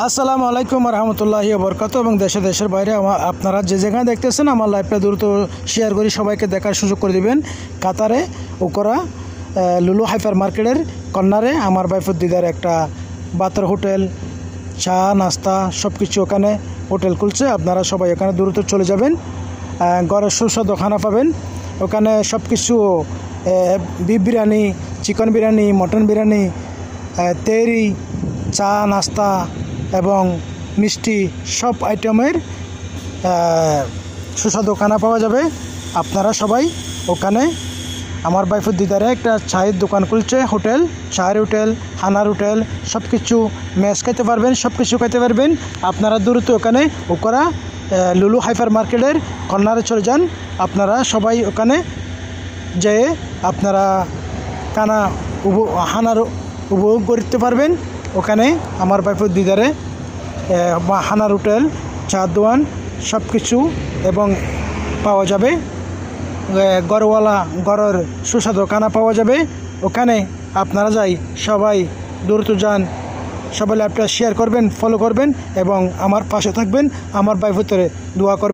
আসসালামু আলাইকুম রহমতুল্লাহি বরকাত এবং দেশে দেশের বাইরে আপনারা যে যেখানে দেখতেছেন আমার লাইভটা দ্রুত শেয়ার করে সবাইকে দেখার সুযোগ করে দিবেন। কাতারে উকরা লুলু হাইপার মার্কেটের কর্নারে আমার বাইফুর দিদার একটা বাতর হোটেল, চা নাস্তা সব কিছু ওখানে হোটেল খুলছে। আপনারা সবাই ওখানে দ্রুত চলে যাবেন। ঘরের সুস্বাদু খানা পাবেন ওখানে, সব কিছু beef biryani, chicken biryani, mutton biryani, tehari, চা নাস্তা এবং মিষ্টি সব আইটেমের সুস্বাদু খানা পাওয়া যাবে। আপনারা সবাই ওখানে আমার বাইফুর দিদারে একটা চায়ের দোকান খুলছে, হোটেল, চায়ের হোটেল, খানার হোটেল, সব কিছু ম্যাচ খাইতে পারবেন, সব কিছু খাইতে পারবেন। আপনারা দ্রুত ওখানে উকরা লুলু হাইপার মার্কেটের কর্নারে চলে যান। আপনারা সবাই ওখানে যেয়ে আপনারা হানার উপভোগ করতে পারবেন। ওখানে আমার বাইফুর দিদারে হানার হোটেল, চা দোয়ান সব কিছু এবং পাওয়া যাবে। ঘরওয়ালা ঘরের সুস্বাদু খানা পাওয়া যাবে ওখানে। আপনারা যাই সবাই দ্রুত যান, সবাই লাইভটা শেয়ার করবেন, ফলো করবেন এবং আমার পাশে থাকবেন, আমার বাইফুরে দোয়া করবেন।